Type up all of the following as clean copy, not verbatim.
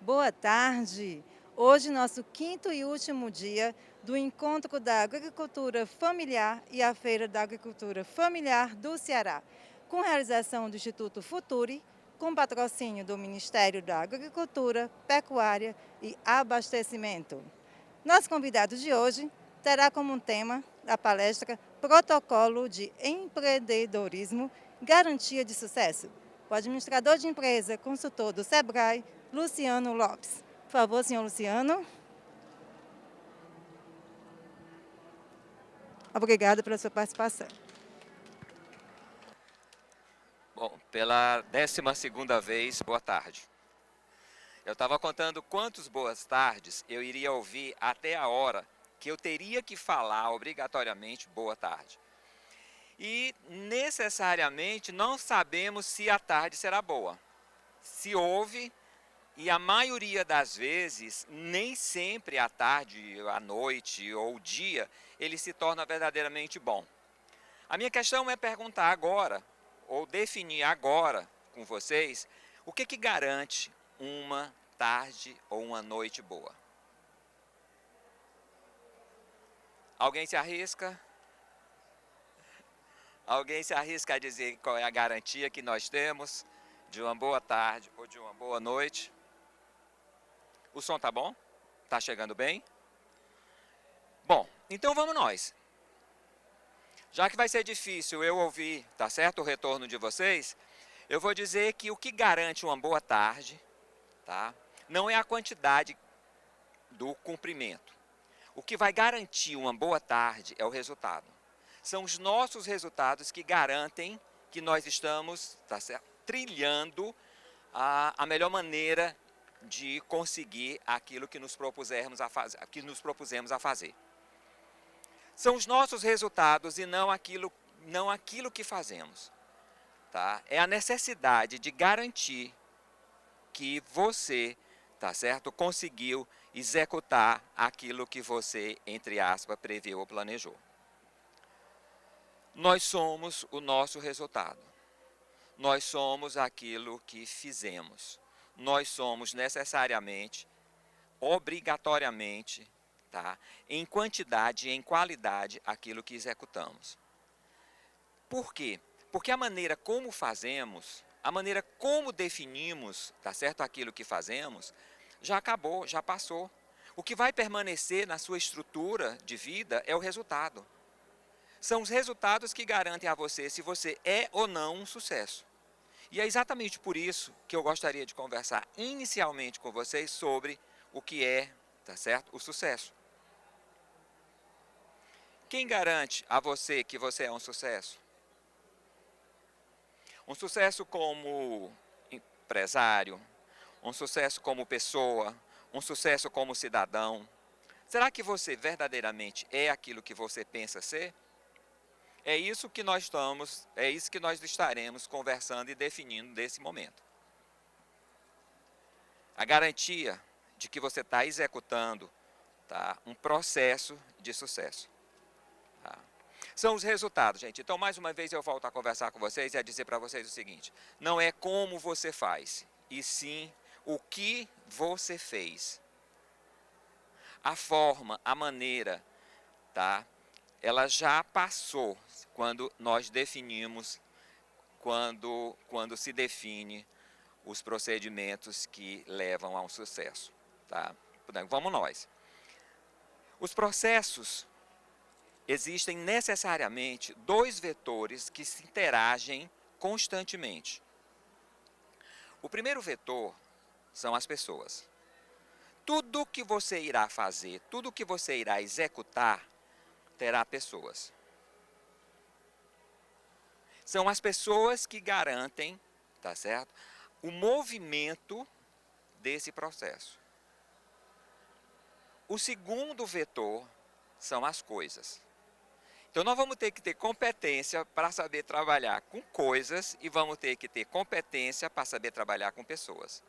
Boa tarde! Hoje, nosso quinto e último dia do Encontro da Agricultura Familiar e a Feira da Agricultura Familiar do Ceará, com realização do Instituto Futuri, com patrocínio do Ministério da Agricultura, Pecuária e Abastecimento. Nosso convidado de hoje terá como tema a palestra Protocolo de Empreendedorismo, Garantia de Sucesso. O administrador de empresa, consultor do SEBRAE, Luciano Lopes. Por favor, senhor Luciano. Obrigada pela sua participação. Bom, pela 12ª vez, boa tarde. Eu estava contando quantos boas tardes eu iria ouvir até a hora que eu teria que falar obrigatoriamente boa tarde. E necessariamente não sabemos se a tarde será boa. Se houve, e a maioria das vezes, nem sempre a tarde, a noite ou o dia, ele se torna verdadeiramente bom. A minha questão é perguntar agora, ou definir agora com vocês, o que garante uma tarde ou uma noite boa? Alguém se arrisca? Alguém se arrisca a dizer qual é a garantia que nós temos de uma boa tarde ou de uma boa noite? O som tá bom? Tá chegando bem? Bom, então vamos nós. Já que vai ser difícil eu ouvir, tá certo, o retorno de vocês, eu vou dizer que o que garante uma boa tarde, tá? Não é a quantidade do cumprimento. O que vai garantir uma boa tarde é o resultado. São os nossos resultados que garantem que nós estamos, tá certo, trilhando a melhor maneira de conseguir aquilo que nos propusemos a fazer. São os nossos resultados e não aquilo que fazemos. Tá? É a necessidade de garantir que você, tá certo, conseguiu executar aquilo que você, entre aspas, previu ou planejou. Nós somos o nosso resultado. Nós somos aquilo que fizemos. Nós somos necessariamente, obrigatoriamente, tá, em quantidade e em qualidade, aquilo que executamos. Por quê? Porque a maneira como fazemos, a maneira como definimos, tá certo, aquilo que fazemos, já acabou, já passou. O que vai permanecer na sua estrutura de vida é o resultado. São os resultados que garantem a você se você é ou não um sucesso. E é exatamente por isso que eu gostaria de conversar inicialmente com vocês sobre o que é, tá certo, o sucesso. Quem garante a você que você é um sucesso? Um sucesso como empresário, um sucesso como pessoa, um sucesso como cidadão. Será que você verdadeiramente é aquilo que você pensa ser? É isso que nós estaremos conversando e definindo nesse momento. A garantia de que você está executando, tá, um processo de sucesso. Tá? São os resultados, gente. Então, mais uma vez, eu volto a conversar com vocês e a dizer para vocês o seguinte: não é como você faz, e sim o que você fez. A forma, a maneira, tá? Ela já passou quando nós definimos, quando se define os procedimentos que levam ao sucesso. Tá? Vamos nós. Os processos existem necessariamente dois vetores que se interagem constantemente. O primeiro vetor são as pessoas. Tudo que você irá fazer, tudo que você irá executar, terá pessoas. São as pessoas que garantem, tá certo, o movimento desse processo. O segundo vetor são as coisas. Então, nós vamos ter que ter competência para saber trabalhar com coisas e vamos ter que ter competência para saber trabalhar com pessoas.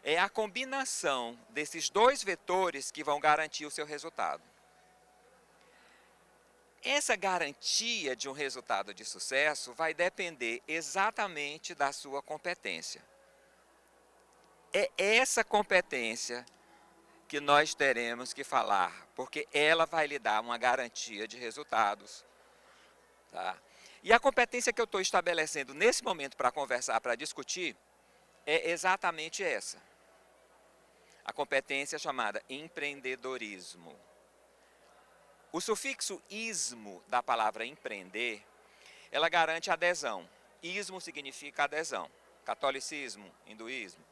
É a combinação desses dois vetores que vão garantir o seu resultado. Essa garantia de um resultado de sucesso vai depender exatamente da sua competência. é essa competência que nós teremos que falar, porque ela vai lhe dar uma garantia de resultados. Tá? E a competência que eu estou estabelecendo nesse momento para conversar, para discutir, é exatamente essa. A competência chamada empreendedorismo. O sufixo ismo da palavra empreender, ela garante adesão. Ismo significa adesão. Catolicismo, hinduísmo.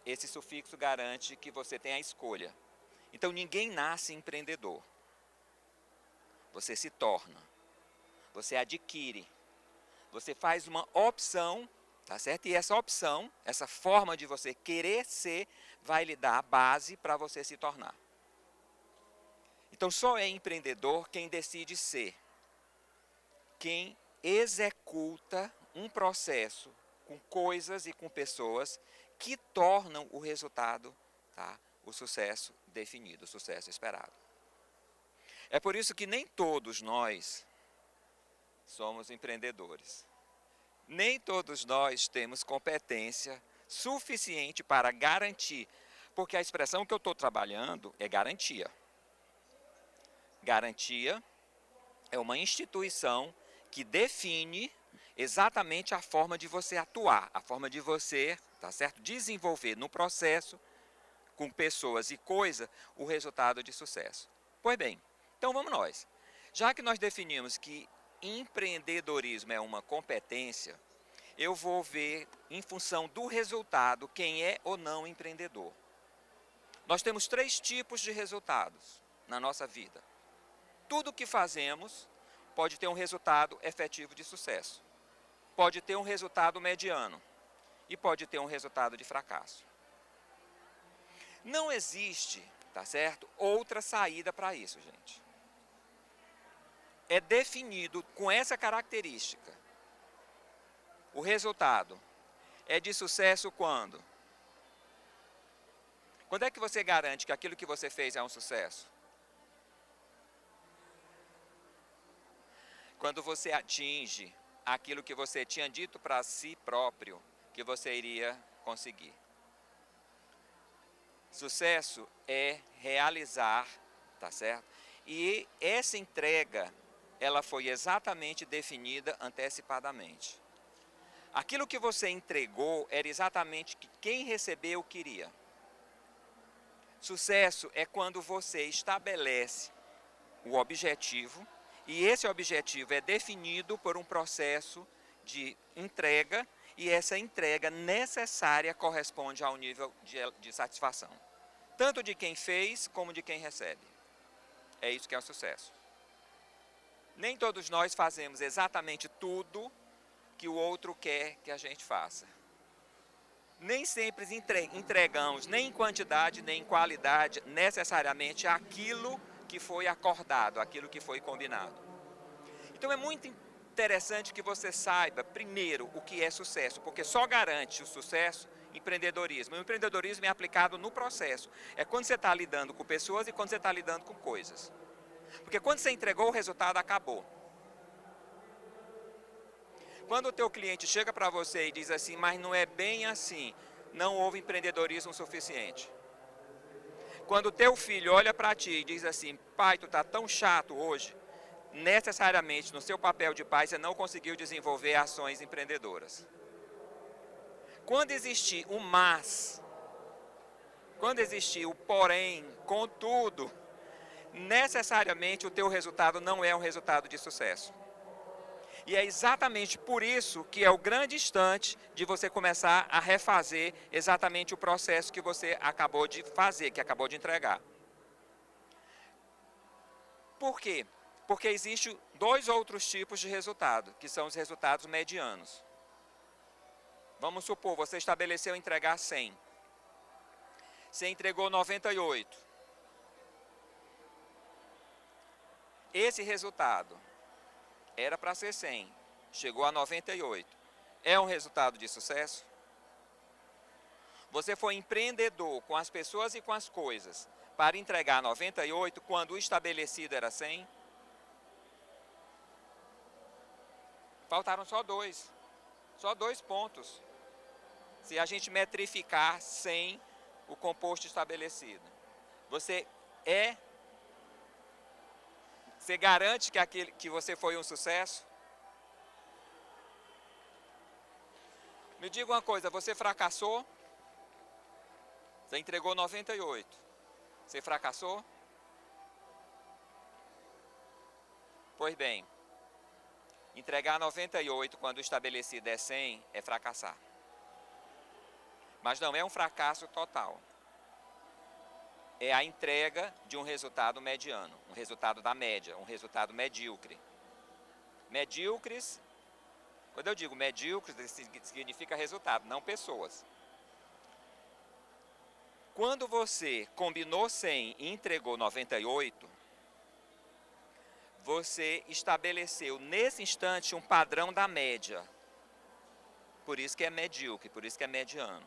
Esse sufixo garante que você tem a escolha. Então ninguém nasce empreendedor. Você se torna. Você adquire. Você faz uma opção, tá certo? E essa opção, essa forma de você querer ser, vai lhe dar a base para você se tornar. Então só é empreendedor quem decide ser. Quem executa um processo com coisas e com pessoas que tornam o resultado, tá, o sucesso definido, o sucesso esperado. É por isso que nem todos nós somos empreendedores. Nem todos nós temos competência suficiente para garantir, porque a expressão que eu estou trabalhando é garantia. Garantia é uma instituição que define exatamente a forma de você atuar, a forma de você, tá certo, desenvolver no processo, com pessoas e coisas, o resultado de sucesso. Pois bem, então vamos nós. Já que nós definimos que empreendedorismo é uma competência, eu vou ver, em função do resultado, quem é ou não empreendedor. Nós temos 3 tipos de resultados na nossa vida. Tudo que fazemos pode ter um resultado efetivo de sucesso. Pode ter um resultado mediano. E pode ter um resultado de fracasso. Não existe, tá certo, outra saída para isso, gente. É definido com essa característica. O resultado é de sucesso quando? Quando é que você garante que aquilo que você fez é um sucesso? Quando você atinge aquilo que você tinha dito para si próprio que você iria conseguir. Sucesso é realizar, tá certo? E essa entrega, ela foi exatamente definida antecipadamente. Aquilo que você entregou era exatamente que quem recebeu queria. Sucesso é quando você estabelece o objetivo, e esse objetivo é definido por um processo de entrega, e essa entrega necessária corresponde ao nível de satisfação, tanto de quem fez como de quem recebe. É isso que é o sucesso. Nem todos nós fazemos exatamente tudo que o outro quer que a gente faça. Nem sempre entregamos, nem em quantidade, nem em qualidade, necessariamente aquilo que foi acordado, aquilo que foi combinado. Então é muito interessante que você saiba, primeiro, o que é sucesso, porque só garante o sucesso empreendedorismo. O empreendedorismo é aplicado no processo. É quando você está lidando com pessoas e quando você está lidando com coisas. Porque quando você entregou, o resultado acabou. Quando o teu cliente chega para você e diz assim, mas não é bem assim, não houve empreendedorismo suficiente. Quando o teu filho olha para ti e diz assim, pai, tu está tão chato hoje, necessariamente no seu papel de pai você não conseguiu desenvolver ações empreendedoras. Quando existir o mas, quando existir o porém, contudo, necessariamente o teu resultado não é um resultado de sucesso. E é exatamente por isso que é o grande instante de você começar a refazer exatamente o processo que você acabou de fazer, que acabou de entregar. Por quê? Porque existem 2 outros tipos de resultado, que são os resultados medianos. Vamos supor, você estabeleceu entregar 100. Você entregou 98. Esse resultado era para ser 100, chegou a 98. É um resultado de sucesso? Você foi empreendedor com as pessoas e com as coisas para entregar 98 quando o estabelecido era 100? Faltaram só 2 pontos. se a gente metrificar sem o composto estabelecido. Você garante que você foi um sucesso? Me diga uma coisa, você fracassou? Você entregou 98. Você fracassou? Pois bem, entregar 98 quando o estabelecido é 100 é fracassar. Mas não é um fracasso total. É a entrega de um resultado mediano, um resultado da média, um resultado medíocre. Medíocres, quando eu digo medíocres, significa resultado, não pessoas. Quando você combinou 100 e entregou 98, você estabeleceu nesse instante um padrão da média. Por isso que é medíocre, por isso que é mediano.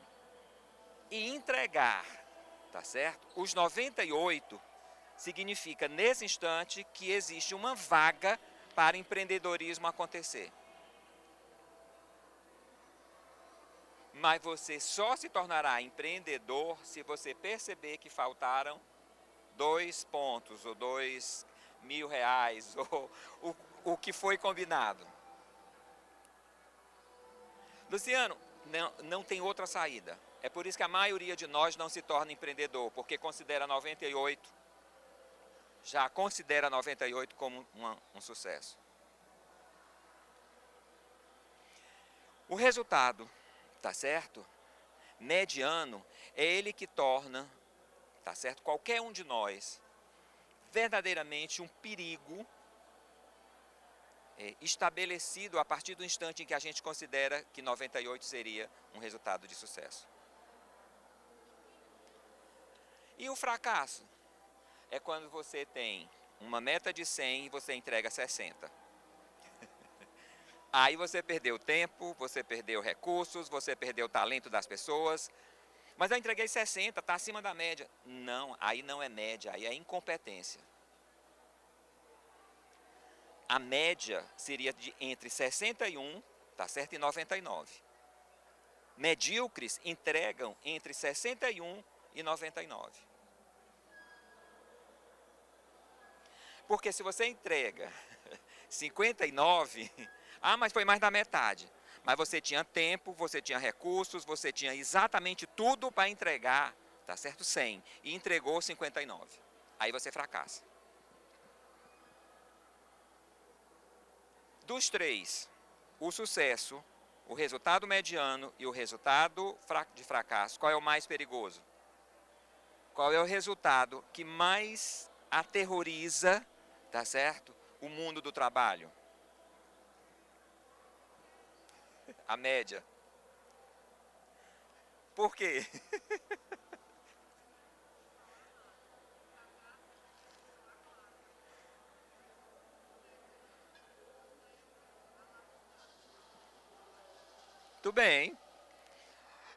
E entregar, tá certo? Os 98 significa nesse instante que existe uma vaga para empreendedorismo acontecer. Mas você só se tornará empreendedor se você perceber que faltaram 2 pontos, ou 2.000 reais, ou o que foi combinado. Luciano, não tem outra saída. É por isso que a maioria de nós não se torna empreendedor, porque considera 98, já considera 98 como um sucesso. O resultado, tá certo? Mediano, é ele que torna, tá certo? Qualquer um de nós, verdadeiramente um perigo estabelecido a partir do instante em que a gente considera que 98 seria um resultado de sucesso. E o fracasso? É quando você tem uma meta de 100 e você entrega 60. Aí você perdeu tempo, você perdeu recursos, você perdeu o talento das pessoas. Mas eu entreguei 60, está acima da média. Não, aí não é média, aí é incompetência. A média seria entre 61, tá certo, e 99. Medíocres entregam entre 61 e 99. Porque se você entrega 59, mas foi mais da metade. Mas você tinha tempo, você tinha recursos, você tinha exatamente tudo para entregar, tá certo, 100, e entregou 59. Aí você fracassa. Dos três, o sucesso, o resultado mediano e o resultado de fracasso, qual é o mais perigoso? Qual é o resultado que mais aterroriza, tá certo, o mundo do trabalho? A média. Por quê? Tudo bem.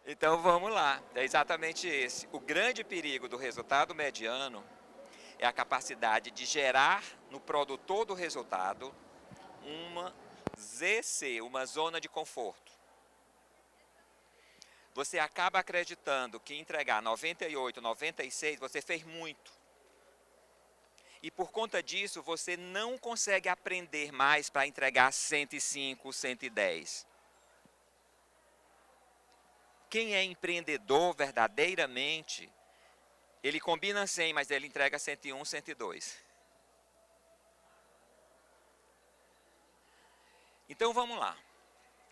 Então vamos lá. É exatamente esse. O grande perigo do resultado mediano é a capacidade de gerar no produtor do resultado uma ZC, uma zona de conforto. Você acaba acreditando que entregar 98, 96, você fez muito. E por conta disso, você não consegue aprender mais para entregar 105, 110. Quem é empreendedor verdadeiramente, ele combina 100, mas ele entrega 101, 102. Então vamos lá.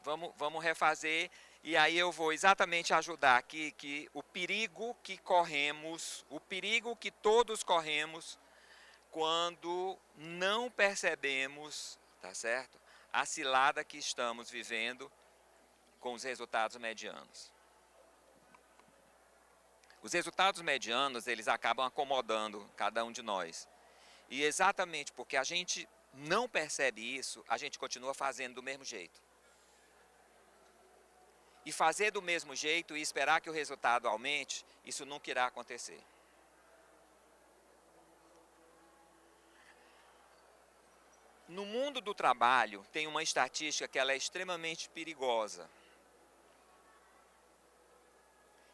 Vamos refazer, e aí eu vou exatamente ajudar aqui que o perigo que corremos, o perigo que todos corremos quando não percebemos, tá certo? A cilada que estamos vivendo com os resultados medianos. Os resultados medianos, eles acabam acomodando cada um de nós. E exatamente porque a gente não percebe isso, a gente continua fazendo do mesmo jeito. E fazer do mesmo jeito e esperar que o resultado aumente, isso nunca irá acontecer. No mundo do trabalho, tem uma estatística que ela é extremamente perigosa.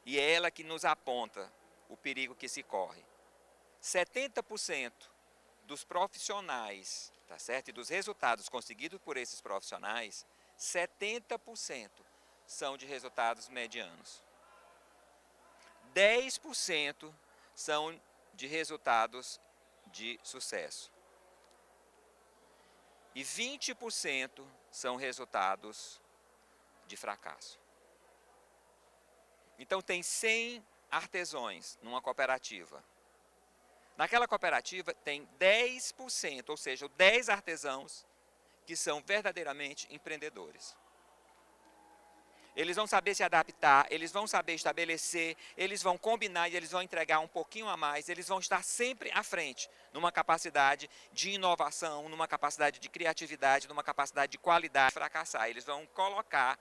E é ela que nos aponta o perigo que se corre. 70% dos profissionais, tá certo? E dos resultados conseguidos por esses profissionais, 70% são de resultados medianos. 10% são de resultados de sucesso. E 20% são resultados de fracasso. Então tem 100 artesãos numa cooperativa. Naquela cooperativa tem 10%, ou seja, 10 artesãos que são verdadeiramente empreendedores. Eles vão saber se adaptar, eles vão saber estabelecer, eles vão combinar e eles vão entregar um pouquinho a mais, eles vão estar sempre à frente, numa capacidade de inovação, numa capacidade de criatividade, numa capacidade de qualidade de fracassar. Eles vão colocar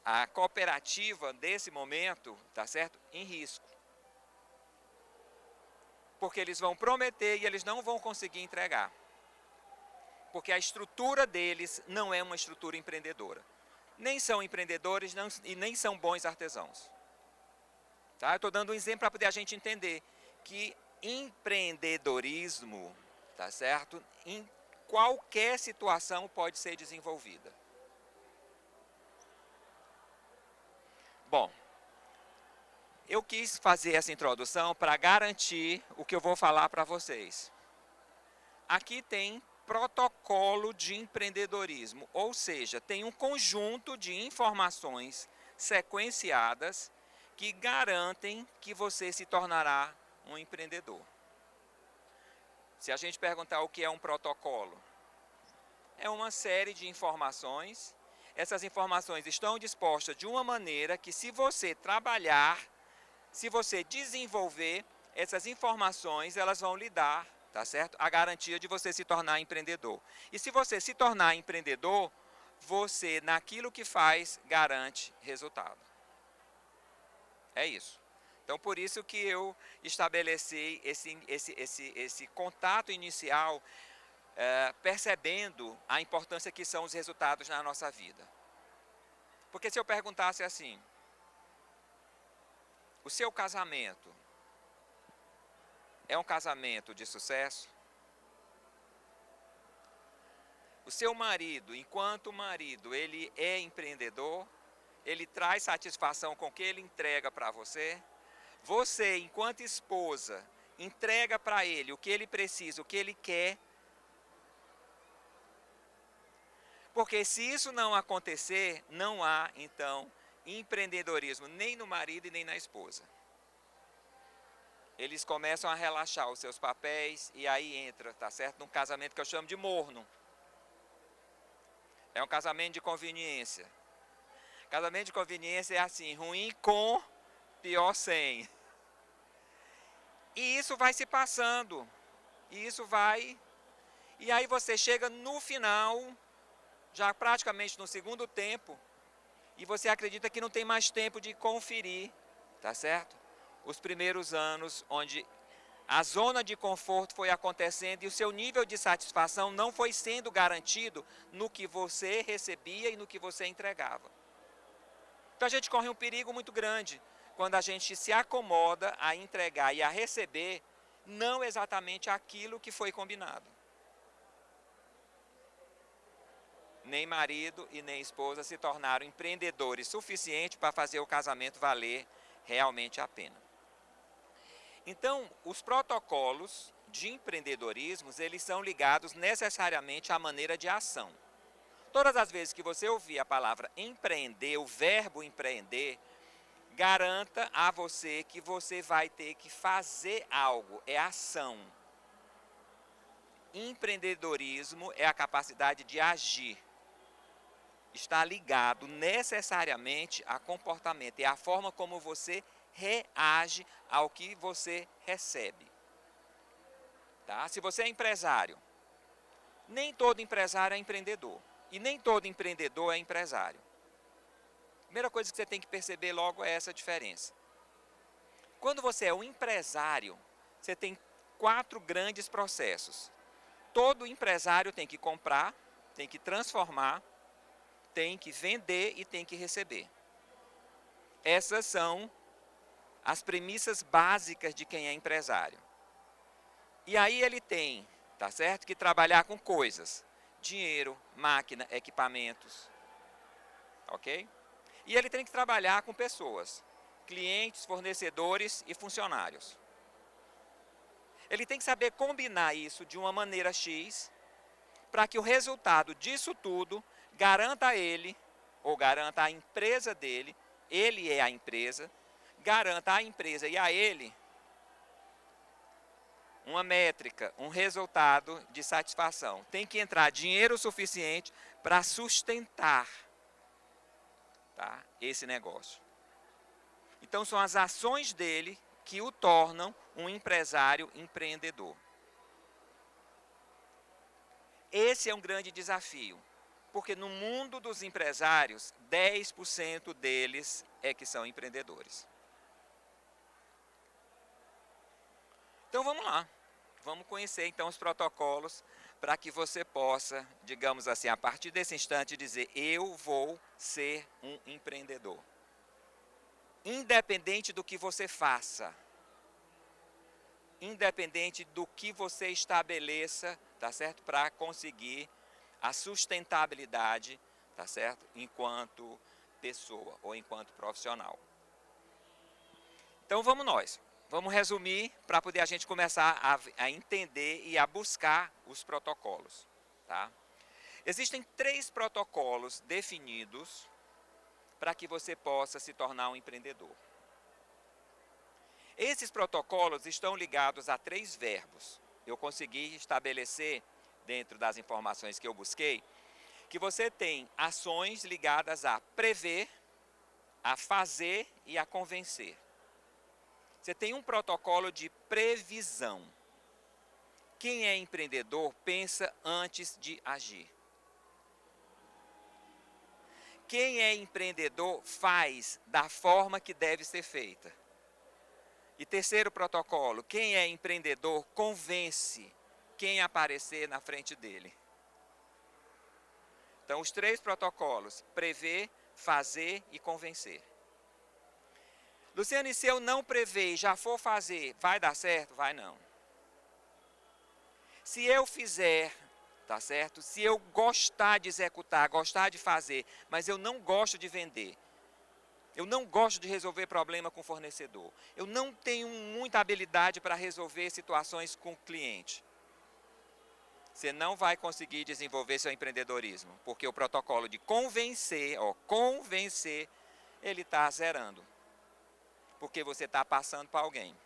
a cooperativa, nesse momento, tá certo, em risco. Porque eles vão prometer e eles não vão conseguir entregar. Porque a estrutura deles não é uma estrutura empreendedora. Nem são empreendedores e nem são bons artesãos. Tá? Eu estou dando um exemplo para poder a gente entender que empreendedorismo, tá certo, em qualquer situação pode ser desenvolvida. Bom, eu quis fazer essa introdução para garantir o que eu vou falar para vocês. Aqui tem protocolo de empreendedorismo, ou seja, tem um conjunto de informações sequenciadas que garantem que você se tornará um empreendedor. Se a gente perguntar o que é um protocolo, é uma série de informações. Essas informações estão dispostas de uma maneira que, se você trabalhar, se você desenvolver, essas informações elas vão lhe dar, tá certo? A garantia de você se tornar empreendedor. E se você se tornar empreendedor, você, naquilo que faz, garante resultado. É isso. Então, por isso que eu estabeleci esse contato inicial, percebendo a importância que são os resultados na nossa vida. Porque se eu perguntasse assim, o seu casamento é um casamento de sucesso? O seu marido, enquanto marido, ele é empreendedor? Ele traz satisfação com o que ele entrega para você? Você, enquanto esposa, entrega para ele o que ele precisa, o que ele quer? Porque se isso não acontecer, não há, então, empreendedorismo nem no marido e nem na esposa. Eles começam a relaxar os seus papéis e aí entra, tá certo? Num casamento que eu chamo de morno. É um casamento de conveniência. Casamento de conveniência é assim, ruim com, pior sem. E isso vai se passando. E isso vai... E aí você chega no final, já praticamente no segundo tempo, e você acredita que não tem mais tempo de conferir, tá certo? Os primeiros anos onde a zona de conforto foi acontecendo e o seu nível de satisfação não foi sendo garantido no que você recebia e no que você entregava. Então a gente corre um perigo muito grande quando a gente se acomoda a entregar e a receber não exatamente aquilo que foi combinado. Nem marido e nem esposa se tornaram empreendedores suficientes para fazer o casamento valer realmente a pena. Então, os protocolos de empreendedorismo, eles são ligados necessariamente à maneira de ação. Todas as vezes que você ouvir a palavra empreender, o verbo empreender, garanta a você que você vai ter que fazer algo, é ação. Empreendedorismo é a capacidade de agir. Está ligado necessariamente a comportamento, é a forma como você reage ao que você recebe. Tá? Se você é empresário, nem todo empresário é empreendedor. E nem todo empreendedor é empresário. A primeira coisa que você tem que perceber logo é essa diferença. Quando você é um empresário, você tem 4 grandes processos. Todo empresário tem que comprar, tem que transformar, tem que vender e tem que receber. Essas são as premissas básicas de quem é empresário. E aí ele tem, tá certo, que trabalhar com coisas, dinheiro, máquina, equipamentos, ok? E ele tem que trabalhar com pessoas, clientes, fornecedores e funcionários. Ele tem que saber combinar isso de uma maneira X, para que o resultado disso tudo garanta a ele, ou garanta a empresa dele, ele é a empresa, garanta à empresa e a ele uma métrica, um resultado de satisfação. Tem que entrar dinheiro suficiente para sustentar, tá, esse negócio. Então são as ações dele que o tornam um empresário empreendedor. Esse é um grande desafio, porque no mundo dos empresários, 10% deles é que são empreendedores. Então vamos lá, vamos conhecer então os protocolos para que você possa, digamos assim, a partir desse instante dizer, eu vou ser um empreendedor. Independente do que você faça, independente do que você estabeleça, tá certo? Para conseguir a sustentabilidade, tá certo? Enquanto pessoa ou enquanto profissional. Então vamos nós. Vamos resumir para poder a gente começar a entender e a buscar os protocolos, tá? Existem 3 protocolos definidos para que você possa se tornar um empreendedor. Esses protocolos estão ligados a 3 verbos. Eu consegui estabelecer, dentro das informações que eu busquei, que você tem ações ligadas a prever, a fazer e a convencer. Você tem um protocolo de previsão. Quem é empreendedor pensa antes de agir. Quem é empreendedor faz da forma que deve ser feita. E terceiro protocolo, quem é empreendedor convence quem aparecer na frente dele. Então, os 3 protocolos, prever, fazer e convencer. Luciano, e se eu não prever e já for fazer, vai dar certo? Vai não. Se eu fizer, tá certo? Se eu gostar de executar, gostar de fazer, mas eu não gosto de vender, eu não gosto de resolver problema com fornecedor, eu não tenho muita habilidade para resolver situações com cliente, você não vai conseguir desenvolver seu empreendedorismo, porque o protocolo de convencer, ele está zerando. Porque você está passando para alguém.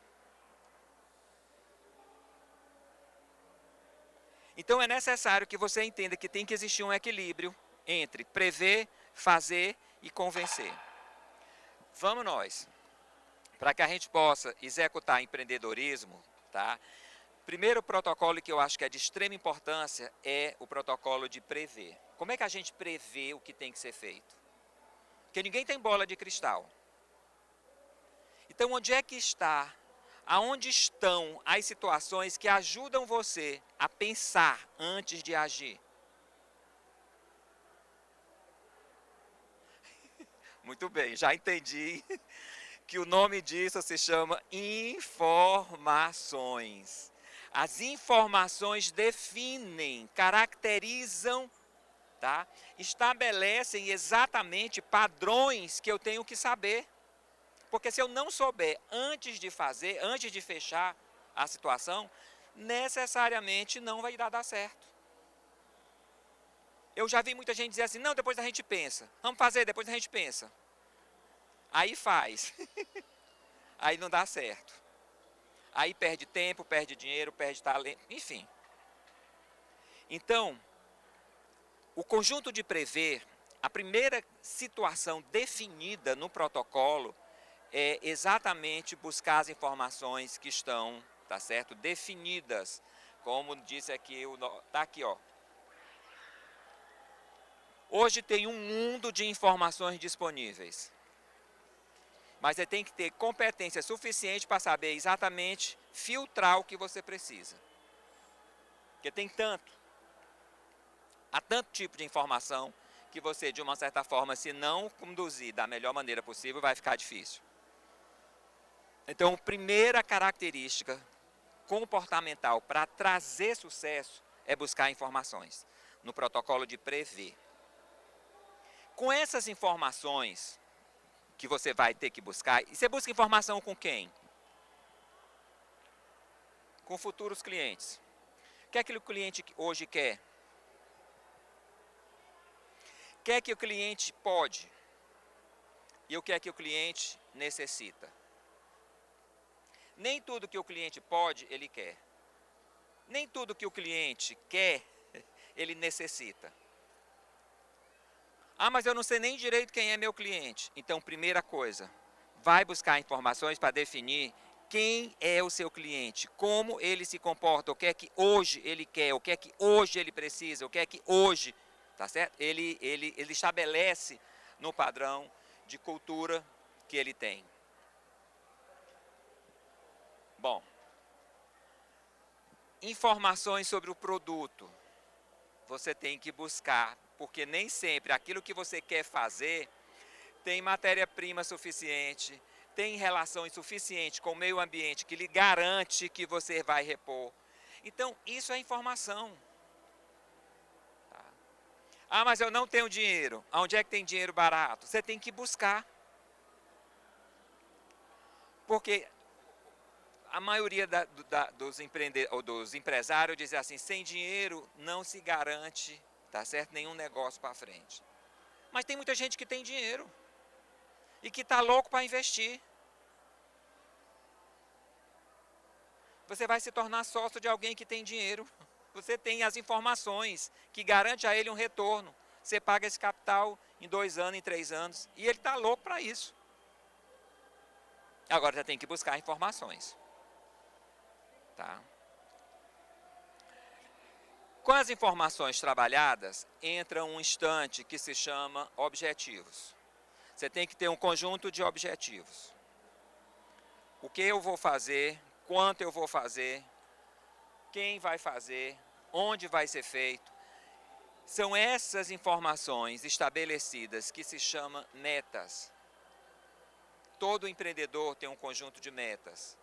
Então é necessário que você entenda que tem que existir um equilíbrio entre prever, fazer e convencer. Vamos nós, para que a gente possa executar empreendedorismo, tá? Primeiro protocolo que eu acho que é de extrema importância é o protocolo de prever. Como é que a gente prevê o que tem que ser feito? Porque ninguém tem bola de cristal. Então, onde é que está, aonde estão as situações que ajudam você a pensar antes de agir? Muito bem, já entendi que o nome disso se chama informações. As informações definem, caracterizam, tá? Estabelecem exatamente padrões que eu tenho que saber. Porque se eu não souber antes de fazer, antes de fechar a situação, necessariamente não vai dar certo. Eu já vi muita gente dizer assim, não, depois a gente pensa. Vamos fazer, depois a gente pensa. Aí faz. Aí não dá certo. Aí perde tempo, perde dinheiro, perde talento, enfim. Então, o conjunto de prever, a primeira situação definida no protocolo é exatamente buscar as informações que estão, tá certo, definidas, como disse aqui, tá aqui, ó. Hoje tem um mundo de informações disponíveis, mas você tem que ter competência suficiente para saber exatamente filtrar o que você precisa. Porque tem há tanto tipo de informação que você, de uma certa forma, se não conduzir da melhor maneira possível, vai ficar difícil. Então, primeira característica comportamental para trazer sucesso é buscar informações no protocolo de prever. Com essas informações que você vai ter que buscar, e você busca informação com quem? Com futuros clientes. O que é que o cliente hoje quer? O que é que o cliente pode? E o que é que o cliente necessita? Nem tudo que o cliente pode, ele quer. Nem tudo que o cliente quer, ele necessita. Ah, mas eu não sei nem direito quem é meu cliente. Então, primeira coisa, vai buscar informações para definir quem é o seu cliente, como ele se comporta, o que é que hoje ele quer, o que é que hoje ele precisa, o que é que hoje, tá certo? Ele estabelece no padrão de cultura que ele tem. Bom, informações sobre o produto você tem que buscar, porque nem sempre aquilo que você quer fazer tem matéria-prima suficiente, tem relações suficientes com o meio ambiente que lhe garante que você vai repor. Então, isso é informação. Tá? Ah, mas eu não tenho dinheiro. Onde é que tem dinheiro barato? Você tem que buscar. Porque a maioria dos empresários diz assim, sem dinheiro não se garante, tá certo, nenhum negócio para frente. Mas tem muita gente que tem dinheiro e que está louco para investir. Você vai se tornar sócio de alguém que tem dinheiro. Você tem as informações que garante a ele um retorno. Você paga esse capital em 2 anos, em 3 anos, e ele está louco para isso. Agora você tem que buscar informações. Tá? Com as informações trabalhadas, entra um instante que se chama objetivos. Você tem que ter um conjunto de objetivos. O que eu vou fazer, quanto eu vou fazer, quem vai fazer, onde vai ser feito. São essas informações estabelecidas que se chamam metas. Todo empreendedor tem um conjunto de metas.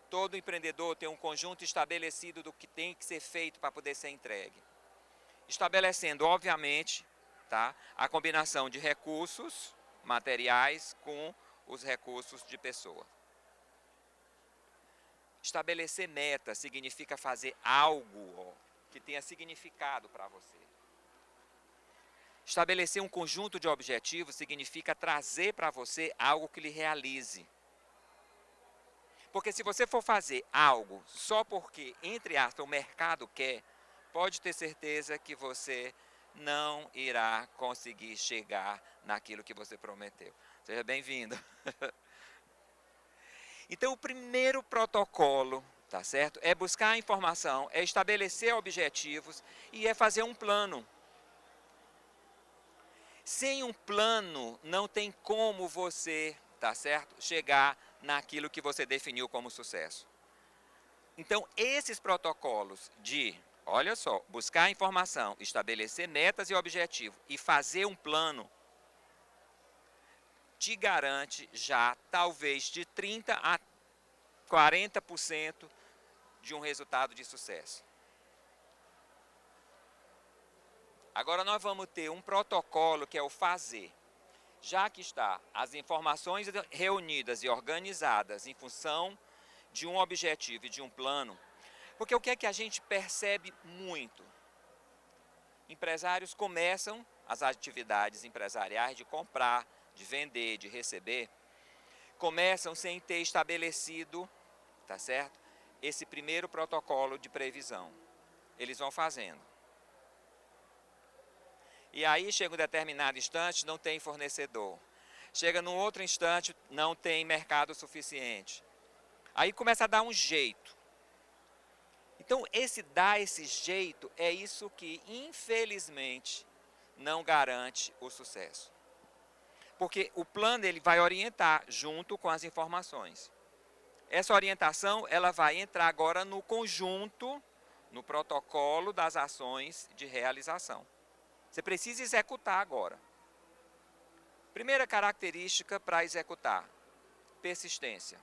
Todo empreendedor tem um conjunto estabelecido do que tem que ser feito para poder ser entregue. Estabelecendo, obviamente, tá, a combinação de recursos materiais com os recursos de pessoa. Estabelecer metas significa fazer algo que tenha significado para você. Estabelecer um conjunto de objetivos significa trazer para você algo que lhe realize. Porque se você for fazer algo só porque, entre aspas, o mercado quer, pode ter certeza que você não irá conseguir chegar naquilo que você prometeu. Seja bem-vindo. Então, o primeiro protocolo, tá certo? É buscar a informação, é estabelecer objetivos e é fazer um plano. Sem um plano, não tem como você, tá certo, chegar naquilo que você definiu como sucesso. Então, esses protocolos de, olha só, buscar informação, estabelecer metas e objetivos e fazer um plano, te garante já talvez de 30% a 40% de um resultado de sucesso. Agora nós vamos ter um protocolo que é o fazer. Já que está as informações reunidas e organizadas em função de um objetivo e de um plano, porque o que é que a gente percebe muito? Empresários começam as atividades empresariais de comprar, de vender, de receber, começam sem ter estabelecido, tá certo? Esse primeiro protocolo de previsão. Eles vão fazendo. E aí chega um determinado instante, não tem fornecedor. Chega num outro instante, não tem mercado suficiente. Aí começa a dar um jeito. Então, dar esse jeito é isso que, infelizmente, não garante o sucesso. Porque o plano ele vai orientar junto com as informações. Essa orientação ela vai entrar agora no conjunto, no protocolo das ações de realização. Você precisa executar agora. Primeira característica para executar: persistência.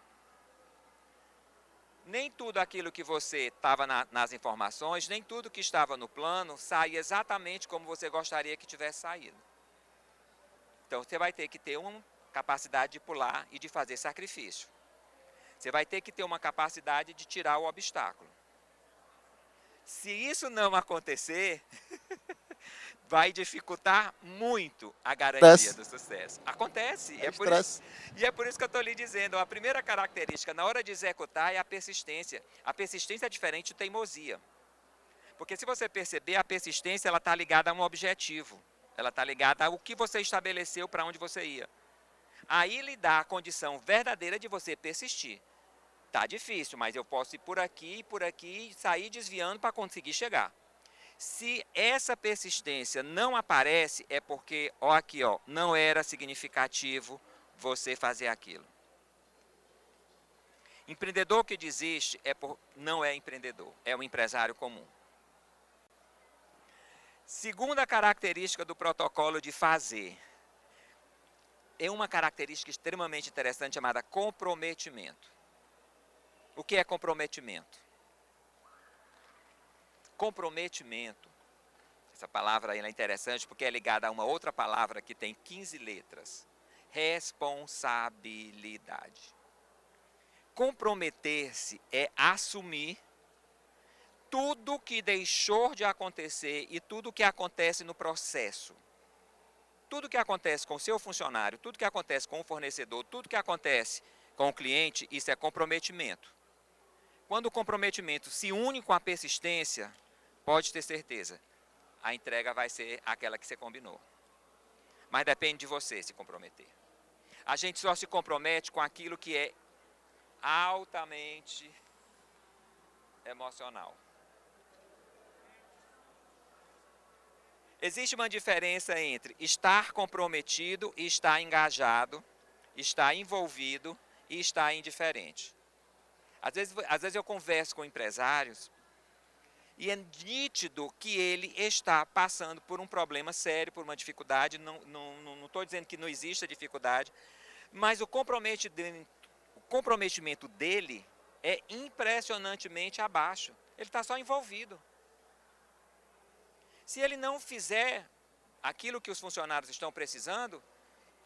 Nem tudo aquilo que você estava nas informações, nem tudo que estava no plano sai exatamente como você gostaria que tivesse saído. Então você vai ter que ter uma capacidade de pular e de fazer sacrifício. Você vai ter que ter uma capacidade de tirar o obstáculo. Se isso não acontecer, vai dificultar muito a garantia do sucesso. Acontece, É estresse. e é por isso que eu estou lhe dizendo, a primeira característica na hora de executar é a persistência. A persistência é diferente de teimosia. Porque se você perceber, a persistência está ligada a um objetivo. Ela está ligada ao que você estabeleceu para onde você ia. Aí lhe dá a condição verdadeira de você persistir. Tá difícil, mas eu posso ir por aqui e sair desviando para conseguir chegar. Se essa persistência não aparece, é porque, ó, aqui, ó, não era significativo você fazer aquilo. Empreendedor que desiste não é empreendedor, é um empresário comum. Segunda característica do protocolo de fazer. É uma característica extremamente interessante chamada comprometimento. O que é comprometimento? Comprometimento, essa palavra aí é interessante porque é ligada a uma outra palavra que tem 15 letras. Responsabilidade. Comprometer-se é assumir tudo que deixou de acontecer e tudo que acontece no processo. Tudo que acontece com o seu funcionário, tudo que acontece com o fornecedor, tudo que acontece com o cliente, isso é comprometimento. Quando o comprometimento se une com a persistência, pode ter certeza, a entrega vai ser aquela que você combinou. Mas depende de você se comprometer. A gente só se compromete com aquilo que é altamente emocional. Existe uma diferença entre estar comprometido e estar engajado, estar envolvido e estar indiferente. Às vezes eu converso com empresários e é nítido que ele está passando por um problema sério, por uma dificuldade. Não estou dizendo que não exista dificuldade, mas o comprometimento dele é impressionantemente abaixo. Ele está só envolvido. Se ele não fizer aquilo que os funcionários estão precisando,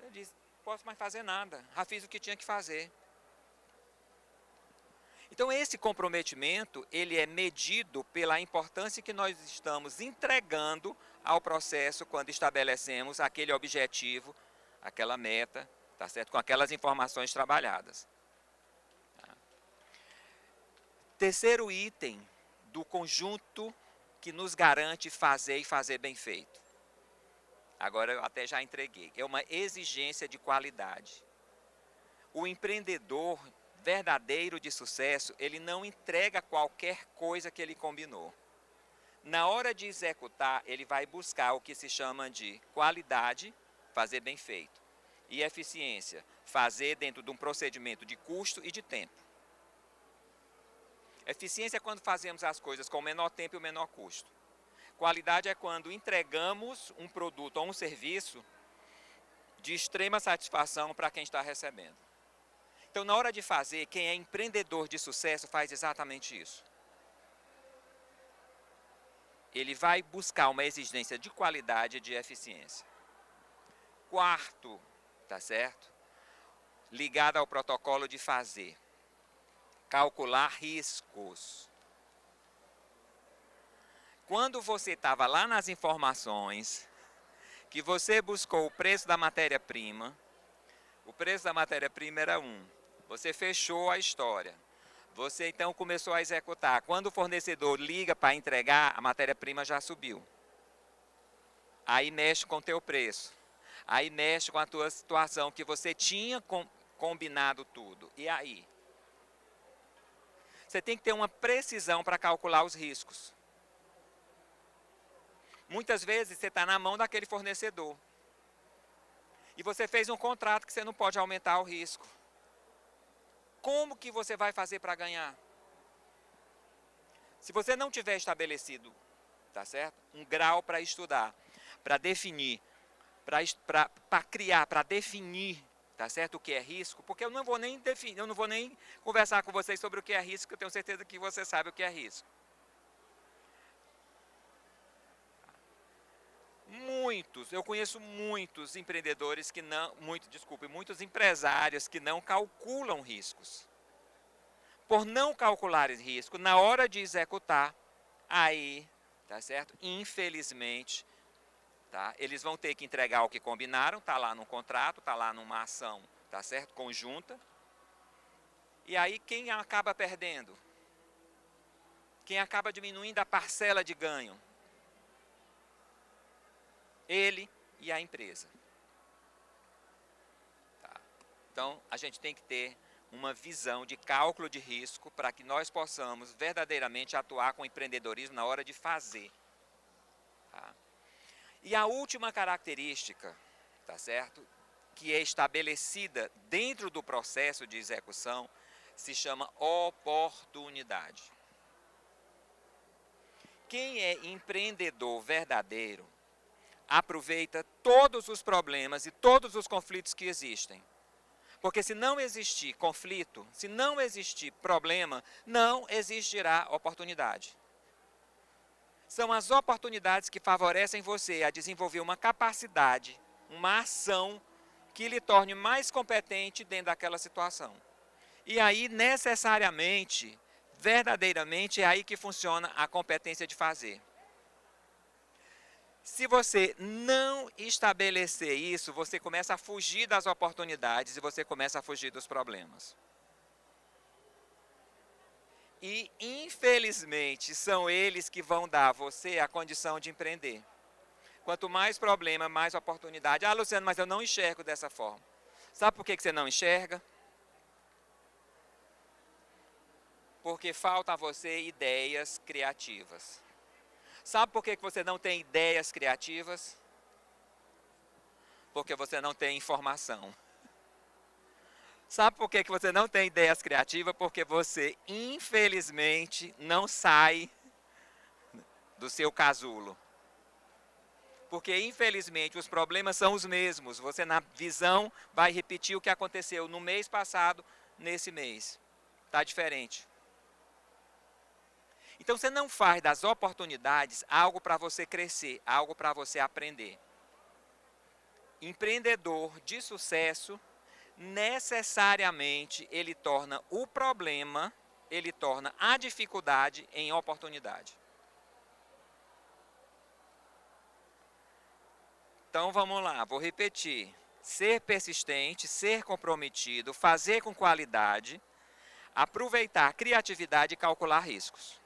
ele diz, não posso mais fazer nada, já fiz o que tinha que fazer. Então esse comprometimento, ele é medido pela importância que nós estamos entregando ao processo quando estabelecemos aquele objetivo, aquela meta, tá certo? Com aquelas informações trabalhadas. Tá? Terceiro item do conjunto que nos garante fazer e fazer bem feito. Agora eu até já entreguei. É uma exigência de qualidade. O empreendedor verdadeiro de sucesso, ele não entrega qualquer coisa que ele combinou. Na hora de executar, ele vai buscar o que se chama de qualidade, fazer bem feito, e eficiência, fazer dentro de um procedimento de custo e de tempo. Eficiência é quando fazemos as coisas com o menor tempo e o menor custo. Qualidade é quando entregamos um produto ou um serviço de extrema satisfação para quem está recebendo. Então, na hora de fazer, quem é empreendedor de sucesso faz exatamente isso. Ele vai buscar uma exigência de qualidade e de eficiência. Quarto, tá certo? Ligado ao protocolo de fazer. Calcular riscos. Quando você estava lá nas informações, que você buscou o preço da matéria-prima, o preço da matéria-prima era 1. Você fechou a história. Você então começou a executar. Quando o fornecedor liga para entregar, a matéria-prima já subiu. Aí mexe com o teu preço. Aí mexe com a tua situação, que você tinha combinado tudo. E aí? Você tem que ter uma precisão para calcular os riscos. Muitas vezes você está na mão daquele fornecedor. E você fez um contrato que você não pode aumentar o risco. Como que você vai fazer para ganhar? Se você não tiver estabelecido, tá certo? Um grau para estudar, para definir, para criar, para definir tá certo? O que é risco, porque eu não vou nem definir, eu não vou nem conversar com vocês sobre o que é risco, eu tenho certeza que você sabe o que é risco. Eu conheço muitos empreendedores que não, muitos empresários que não calculam riscos. Por não calcular risco, na hora de executar, aí, tá certo? Infelizmente, tá? Eles vão ter que entregar o que combinaram, tá lá no contrato, tá lá numa ação, tá certo? Conjunta. E aí quem acaba perdendo? Quem acaba diminuindo a parcela de ganho? Ele e a empresa. Tá? Então, a gente tem que ter uma visão de cálculo de risco para que nós possamos verdadeiramente atuar com empreendedorismo na hora de fazer. Tá? E a última característica, tá certo, que é estabelecida dentro do processo de execução, se chama oportunidade. Quem é empreendedor verdadeiro aproveita todos os problemas e todos os conflitos que existem. Porque se não existir conflito, se não existir problema, não existirá oportunidade. São as oportunidades que favorecem você a desenvolver uma capacidade, uma ação que lhe torne mais competente dentro daquela situação. E aí, necessariamente, verdadeiramente, é aí que funciona a competência de fazer. Se você não estabelecer isso, você começa a fugir das oportunidades e você começa a fugir dos problemas. E, infelizmente, são eles que vão dar a você a condição de empreender. Quanto mais problema, mais oportunidade. Ah, Luciano, mas eu não enxergo dessa forma. Sabe por que você não enxerga? Porque falta a você ideias criativas. Sabe por que você não tem ideias criativas? Porque você não tem informação. Sabe por que você não tem ideias criativas? Porque você, infelizmente, não sai do seu casulo. Porque, infelizmente, os problemas são os mesmos. Você, na visão, vai repetir o que aconteceu no mês passado, nesse mês. Está diferente. Então, você não faz das oportunidades algo para você crescer, algo para você aprender. Empreendedor de sucesso, necessariamente, ele torna o problema, ele torna a dificuldade em oportunidade. Então, vamos lá, vou repetir. Ser persistente, ser comprometido, fazer com qualidade, aproveitar a criatividade e calcular riscos.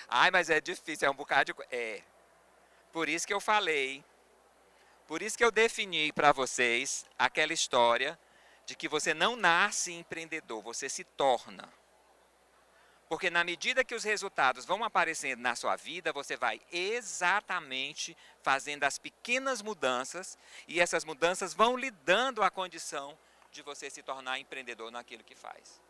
Ai, mas é difícil, é um bocado de... Por isso que eu falei, por isso que eu defini para vocês aquela história de que você não nasce empreendedor, você se torna. Porque na medida que os resultados vão aparecendo na sua vida, você vai exatamente fazendo as pequenas mudanças e essas mudanças vão lhe dando a condição de você se tornar empreendedor naquilo que faz.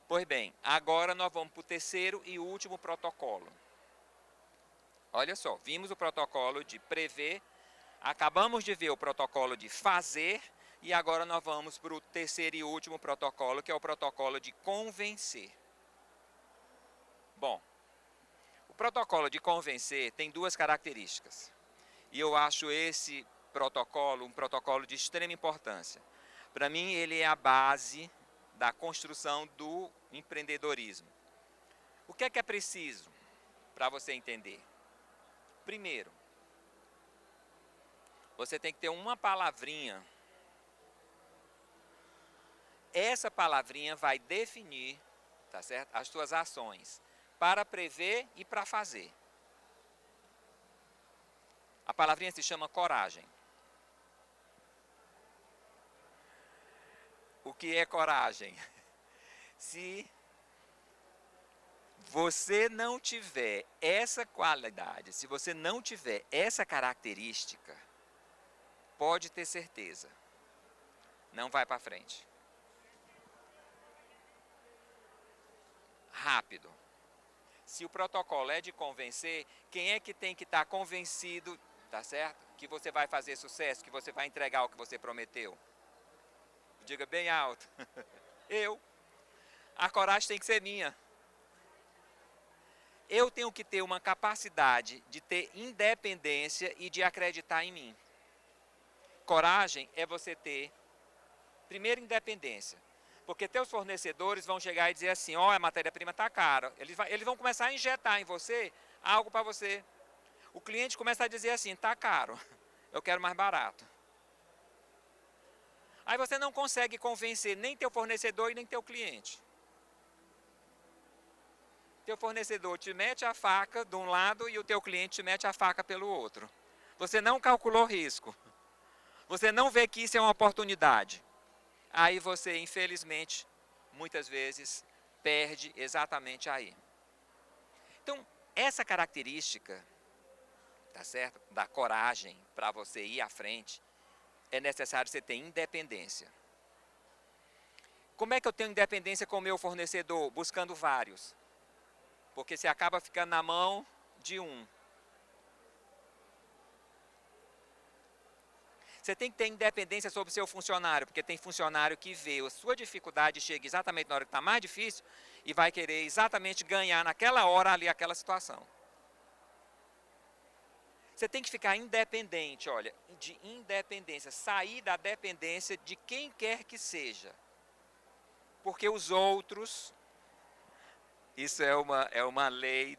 Pois bem, agora nós vamos para o terceiro e último protocolo. Olha só, vimos o protocolo de prever, acabamos de ver o protocolo de fazer e agora nós vamos para o terceiro e último protocolo, que é o protocolo de convencer. Bom, o protocolo de convencer tem duas características. E eu acho esse protocolo um protocolo de extrema importância. Para mim, ele é a base da construção do empreendedorismo. O que é preciso para você entender? Primeiro, você tem que ter uma palavrinha. Essa palavrinha vai definir, tá certo, as suas ações para prever e para fazer. A palavrinha se chama coragem. O que é coragem? Se você não tiver essa qualidade, se você não tiver essa característica, pode ter certeza, não vai para frente. Rápido. Se o protocolo é de convencer, quem é que tem que estar convencido, tá certo? Que você vai fazer sucesso, que você vai entregar o que você prometeu? Diga bem alto. Eu. A coragem tem que ser minha. Eu tenho que ter uma capacidade de ter independência e de acreditar em mim. Coragem é você ter, primeiro, independência. Porque teus fornecedores vão chegar e dizer assim, ó, a matéria-prima está cara. Eles vão começar a injetar em você algo para você. O cliente começa a dizer assim, está caro, eu quero mais barato. Aí você não consegue convencer nem teu fornecedor e nem teu cliente. Teu fornecedor te mete a faca de um lado e o teu cliente te mete a faca pelo outro. Você não calculou risco. Você não vê que isso é uma oportunidade. Aí você, infelizmente, muitas vezes, perde exatamente aí. Então, essa característica, tá certo? Da coragem para você ir à frente, é necessário você ter independência. Como é que eu tenho independência com o meu fornecedor? Buscando vários. Porque você acaba ficando na mão de um. Você tem que ter independência sobre o seu funcionário, porque tem funcionário que vê a sua dificuldade, chega exatamente na hora que está mais difícil e vai querer exatamente ganhar naquela hora ali aquela situação. Você tem que ficar independente, olha, de independência, sair da dependência de quem quer que seja. Porque os outros, isso é uma lei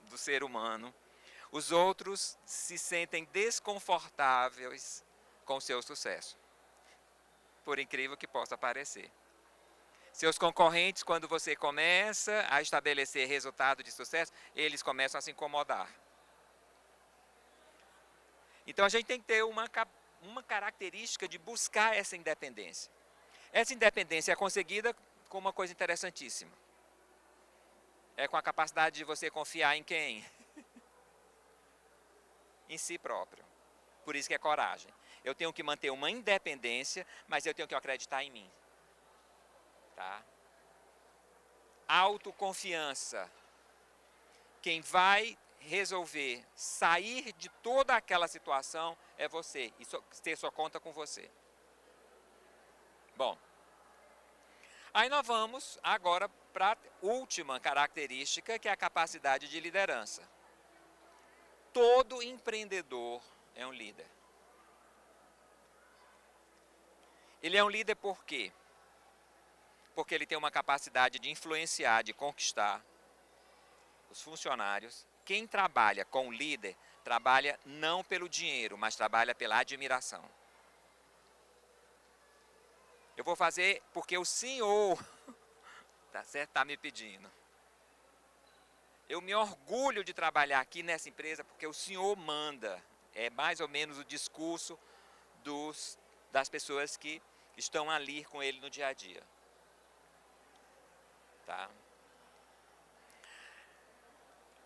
do ser humano, os outros se sentem desconfortáveis com o seu sucesso, por incrível que possa parecer. Seus concorrentes, quando você começa a estabelecer resultado de sucesso, eles começam a se incomodar. Então a gente tem que ter uma característica de buscar essa independência. Essa independência é conseguida com uma coisa interessantíssima. É com a capacidade de você confiar em quem? Em si próprio. Por isso que é coragem. Eu tenho que manter uma independência, mas eu tenho que acreditar em mim. Tá? Autoconfiança. Quem vai resolver sair de toda aquela situação é você. E ter sua conta com você. Bom. Aí nós vamos agora para a última característica, que é a capacidade de liderança. Todo empreendedor é um líder. Ele é um líder por quê? Porque ele tem uma capacidade de influenciar, de conquistar os funcionários. Quem trabalha com o líder, trabalha não pelo dinheiro, mas trabalha pela admiração. Eu vou fazer porque o senhor, tá certo, está me pedindo. Eu me orgulho de trabalhar aqui nessa empresa porque o senhor manda. É mais ou menos o discurso das pessoas que estão ali com ele no dia a dia. Tá?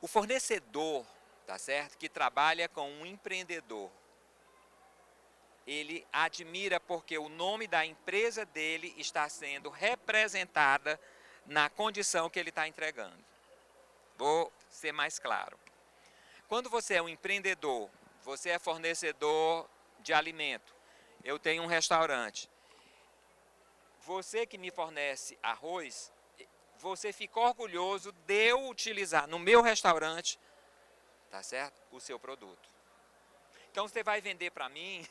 O fornecedor, tá certo, que trabalha com um empreendedor, ele admira porque o nome da empresa dele está sendo representada na condição que ele está entregando. Vou ser mais claro. Quando você é um empreendedor, você é fornecedor de alimento. Eu tenho um restaurante. Você que me fornece arroz, você fica orgulhoso de eu utilizar no meu restaurante, tá certo? O seu produto. Então você vai vender para mim.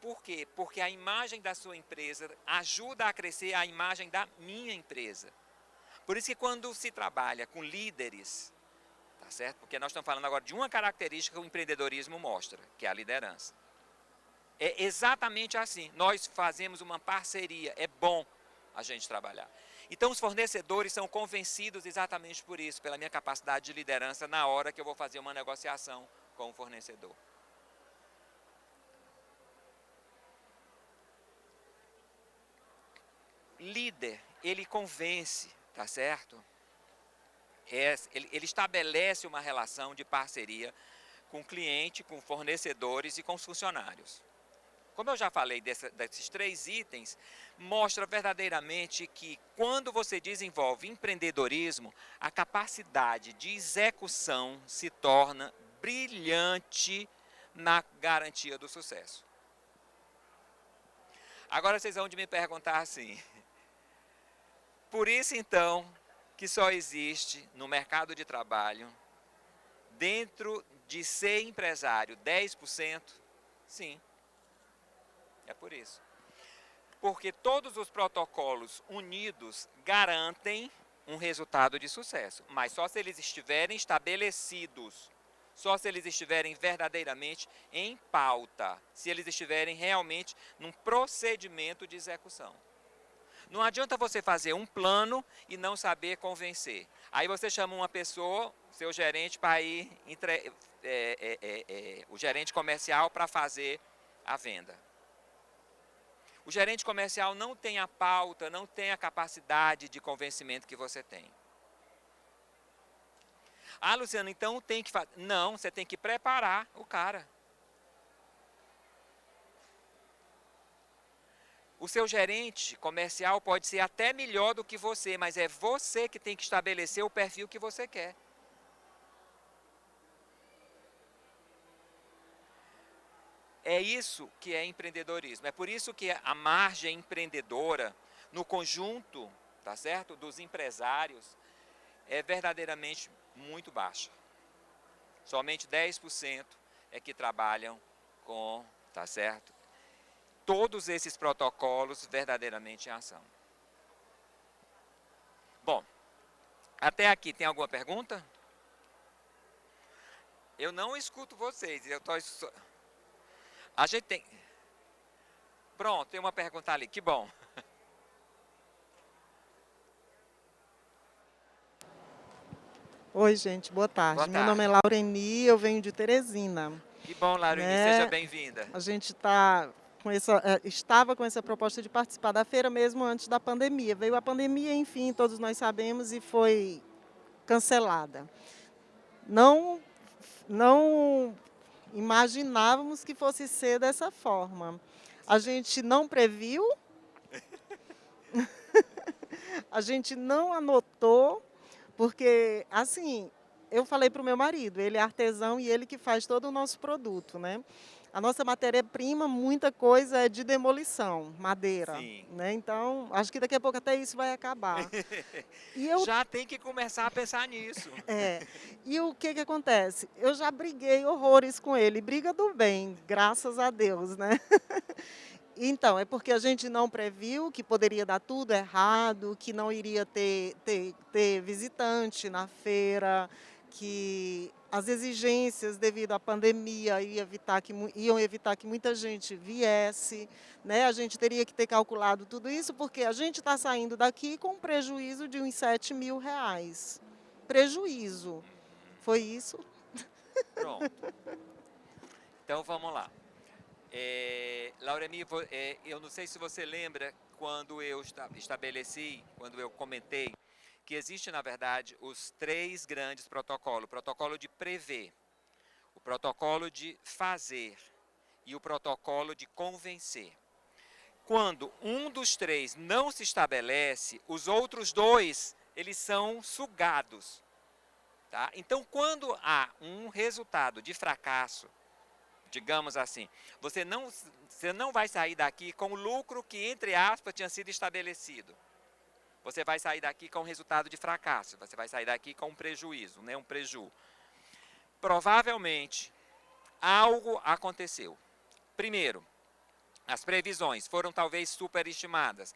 Por quê? Porque a imagem da sua empresa ajuda a crescer a imagem da minha empresa. Por isso que quando se trabalha com líderes, tá certo? Porque nós estamos falando agora de uma característica que o empreendedorismo mostra, que é a liderança. É exatamente assim. Nós fazemos uma parceria. É bom a gente trabalhar. Então os fornecedores são convencidos exatamente por isso, pela minha capacidade de liderança na hora que eu vou fazer uma negociação com o fornecedor. Líder, ele convence, tá certo? Ele estabelece uma relação de parceria com o cliente, com fornecedores e com os funcionários. Como eu já falei desses 3 itens, mostra verdadeiramente que quando você desenvolve empreendedorismo, a capacidade de execução se torna brilhante na garantia do sucesso. Agora vocês vão de me perguntar assim, por isso então que só existe no mercado de trabalho, dentro de ser empresário, 10%? Sim, é por isso. Porque todos os protocolos unidos garantem um resultado de sucesso, mas só se eles estiverem estabelecidos, só se eles estiverem verdadeiramente em pauta, se eles estiverem realmente num procedimento de execução. Não adianta você fazer um plano e não saber convencer. Aí você chama uma pessoa, seu gerente, para ir, o gerente comercial para fazer a venda. O gerente comercial não tem a pauta, não tem a capacidade de convencimento que você tem. Ah, Luciano, então tem que fazer. Não, você tem que preparar o cara. O seu gerente comercial pode ser até melhor do que você, mas é você que tem que estabelecer o perfil que você quer. É isso que é empreendedorismo. É por isso que a margem empreendedora no conjunto, tá certo, dos empresários é verdadeiramente muito baixa. Somente 10% é que trabalham com, tá certo, todos esses protocolos verdadeiramente em ação. Bom, até aqui tem alguma pergunta? Eu não escuto vocês, a gente tem... Pronto, tem uma pergunta ali, que bom. Oi, gente, boa Boa tarde. Meu nome é tarde. Laureni, eu venho de Teresina, Que bom, Laurine, seja né? bem-vinda. A gente estava com essa proposta de participar da feira mesmo antes da pandemia. Veio a pandemia, enfim, todos nós sabemos, e foi cancelada. Não, não imaginávamos que fosse ser dessa forma. A gente não previu, a gente não anotou, porque, assim, eu falei para o meu marido, ele é artesão e ele que faz todo o nosso produto, né? A nossa matéria-prima, muita coisa é de demolição, madeira, Sim. né? Então, acho que daqui a pouco até isso vai acabar. E eu, Já tem que começar a pensar nisso. é, e o que acontece? Eu já briguei horrores com ele, briga do bem, graças a Deus, né? Então, é porque a gente não previu que poderia dar tudo errado, que não iria ter visitante na feira, que as exigências devido à pandemia iam evitar que muita gente viesse, né? A gente teria que ter calculado tudo isso, porque a gente está saindo daqui com um prejuízo de uns R$ 7.000. Prejuízo. Foi isso? Pronto. Então vamos lá. Laureni, eu não sei se você lembra quando eu estabeleci, quando eu comentei, que existe, na verdade, os 3 grandes protocolos. O protocolo de prever, o protocolo de fazer e o protocolo de convencer. Quando um dos 3 não se estabelece, os outros 2, eles são sugados. Tá? Então, quando há um resultado de fracasso, digamos assim, você não vai sair daqui com o lucro que, entre aspas, tinha sido estabelecido. Você vai sair daqui com um resultado de fracasso, você vai sair daqui com um prejuízo, né, um preju. Provavelmente, algo aconteceu. Primeiro, as previsões foram talvez superestimadas.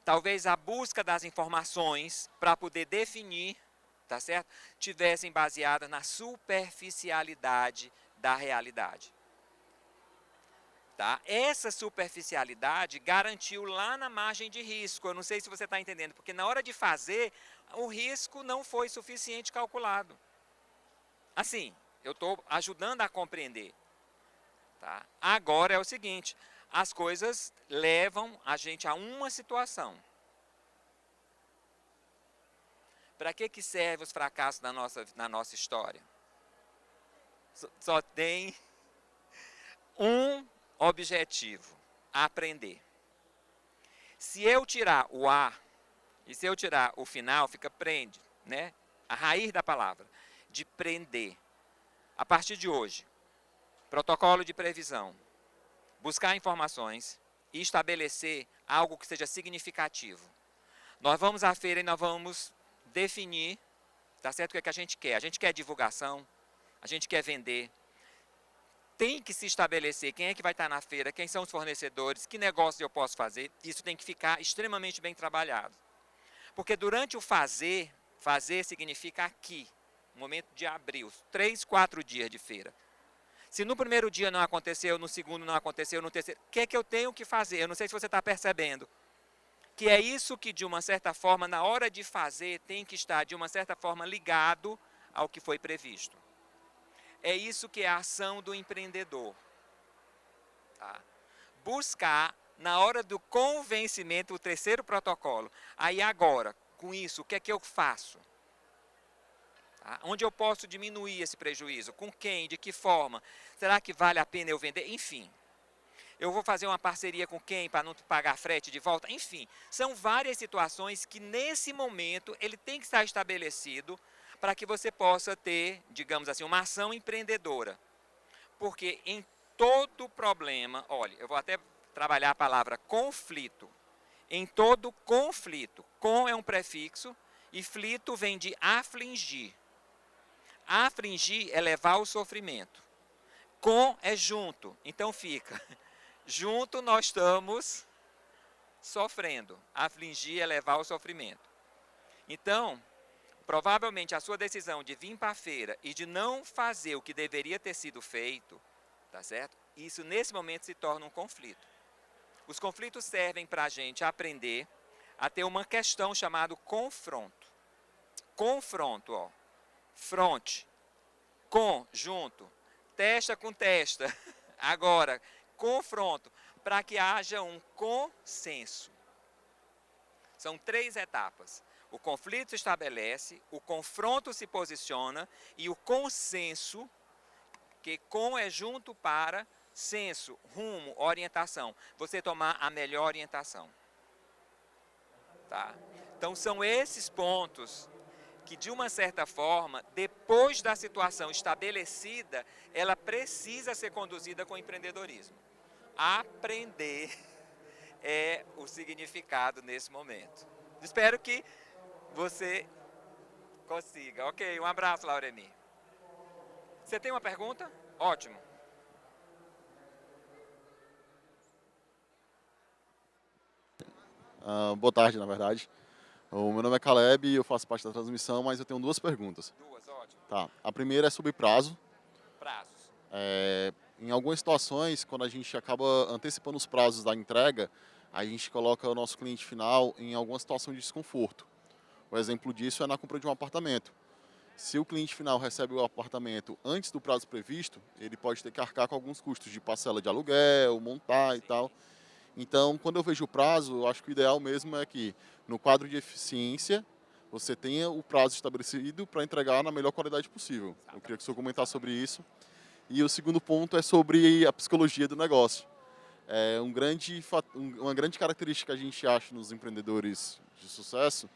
Talvez a busca das informações para poder definir, tá certo, tivessem baseada na superficialidade da realidade. Tá? Essa superficialidade garantiu lá na margem de risco. Eu não sei se você está entendendo, porque na hora de fazer, o risco não foi suficiente calculado. Assim, eu estou ajudando a compreender. Tá? Agora é o seguinte, as coisas levam a gente a uma situação. Para que serve os fracassos na nossa história? Só tem um objetivo, aprender. Se eu tirar o A e se eu tirar o final, fica prende, né? A raiz da palavra, de prender. A partir de hoje, protocolo de previsão, buscar informações e estabelecer algo que seja significativo. Nós vamos à feira e nós vamos definir, tá certo, o que é que a gente quer. A gente quer divulgação, a gente quer vender. Tem que se estabelecer quem é que vai estar na feira, quem são os fornecedores, que negócio eu posso fazer. Isso tem que ficar extremamente bem trabalhado. Porque durante o fazer significa aqui, no momento de abrir, os 3, 4 dias de feira. Se no primeiro dia não aconteceu, no segundo não aconteceu, no terceiro, o que é que eu tenho que fazer? Eu não sei se você está percebendo. Que é isso que, de uma certa forma, na hora de fazer, tem que estar, de uma certa forma, ligado ao que foi previsto. É isso que é a ação do empreendedor. Tá? Buscar, na hora do convencimento, o terceiro protocolo. Aí agora, com isso, o que é que eu faço? Tá? Onde eu posso diminuir esse prejuízo? Com quem? De que forma? Será que vale a pena eu vender? Enfim. Eu vou fazer uma parceria com quem para não pagar frete de volta? Enfim, são várias situações que nesse momento ele tem que estar estabelecido para que você possa ter, digamos assim, uma ação empreendedora. Porque em todo problema, olha, eu vou até trabalhar a palavra conflito. Em todo conflito, com é um prefixo e flito vem de afligir. Afligir é levar ao sofrimento. Com é junto, então fica... Junto nós estamos sofrendo. Afligir é levar ao sofrimento. Então, provavelmente a sua decisão de vir para a feira e de não fazer o que deveria ter sido feito, tá certo? Isso nesse momento se torna um conflito. Os conflitos servem para a gente aprender a ter uma questão chamada confronto. Confronto, ó. Fronte. Com, junto. Testa com testa. Agora, confronto, para que haja um consenso. São 3 etapas. O conflito se estabelece, o confronto se posiciona e o consenso, que com é junto para senso, rumo, orientação. Você tomar a melhor orientação. Tá? Então são esses pontos que, de uma certa forma, depois da situação estabelecida, ela precisa ser conduzida com empreendedorismo. Aprender é o significado nesse momento. Espero que você consiga. Ok, um abraço, Lauremi. Você tem uma pergunta? Ótimo. Boa tarde, na verdade. O meu nome é Caleb e eu faço parte da transmissão, mas eu tenho 2 perguntas. 2, ótimo. Tá. A primeira é sobre prazo. Prazos. Em algumas situações, quando a gente acaba antecipando os prazos da entrega, a gente coloca o nosso cliente final em alguma situação de desconforto. O exemplo disso é na compra de um apartamento. Se o cliente final recebe o apartamento antes do prazo previsto, ele pode ter que arcar com alguns custos de parcela de aluguel, montar e tal. Então, quando eu vejo o prazo, eu acho que o ideal mesmo é que, no quadro de eficiência, você tenha o prazo estabelecido para entregar na melhor qualidade possível. Eu queria que o senhor comentasse sobre isso. E o segundo ponto é sobre a psicologia do negócio. Uma grande característica que a gente acha nos empreendedores de sucesso,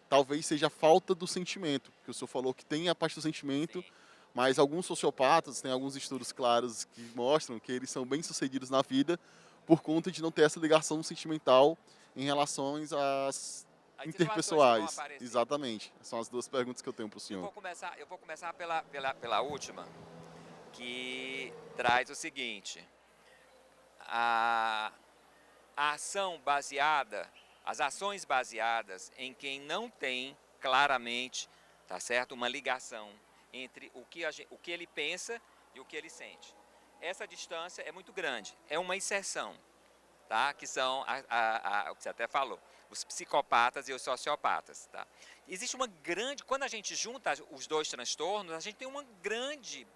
talvez seja a falta do sentimento, que o senhor falou que tem a parte do sentimento, mas alguns sociopatas, tem alguns estudos claros que mostram que eles são bem-sucedidos na vida por conta de não ter essa ligação sentimental em relações às interpessoais. Exatamente. São as 2 perguntas que eu tenho para o senhor. Eu vou começar pela última, que traz o seguinte: a ação baseada, as ações baseadas em quem não tem claramente, tá certo, uma ligação entre o que ele pensa e o que ele sente. Essa distância é muito grande, é uma exceção, tá? Que são, o que você até falou, os psicopatas e os sociopatas. Tá? Existe uma grande, quando a gente junta os 2 transtornos, a gente tem uma grande,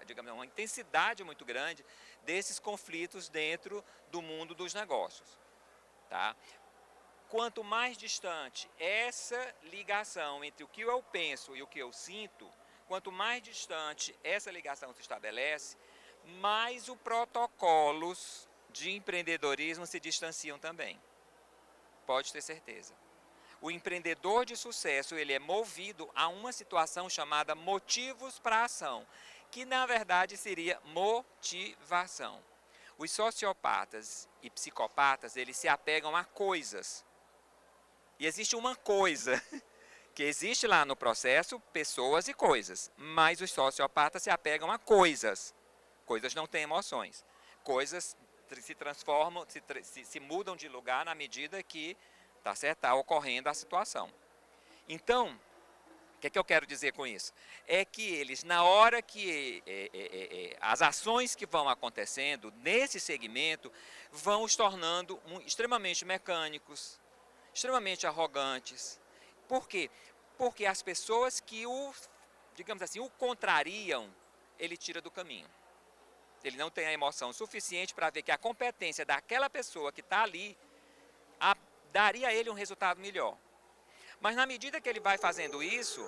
digamos, uma intensidade muito grande desses conflitos dentro do mundo dos negócios. Tá? Quanto mais distante essa ligação entre o que eu penso e o que eu sinto, quanto mais distante essa ligação se estabelece, mais os protocolos de empreendedorismo se distanciam também. Pode ter certeza. O empreendedor de sucesso, ele é movido a uma situação chamada motivos para a ação, que na verdade seria motivação. Os sociopatas e psicopatas, eles se apegam a coisas. E existe uma coisa que existe lá no processo, pessoas e coisas, mas os sociopatas se apegam a coisas. Coisas não têm emoções. Coisas se transformam, se mudam de lugar na medida que está ocorrendo a situação. Então, o que é que eu quero dizer com isso? É que eles, na hora que as ações que vão acontecendo nesse segmento, vão os tornando extremamente mecânicos, extremamente arrogantes. Por quê? Porque as pessoas que digamos assim, o contrariam, ele tira do caminho. Ele não tem a emoção suficiente para ver que a competência daquela pessoa que está ali daria a ele um resultado melhor. Mas na medida que ele vai fazendo isso,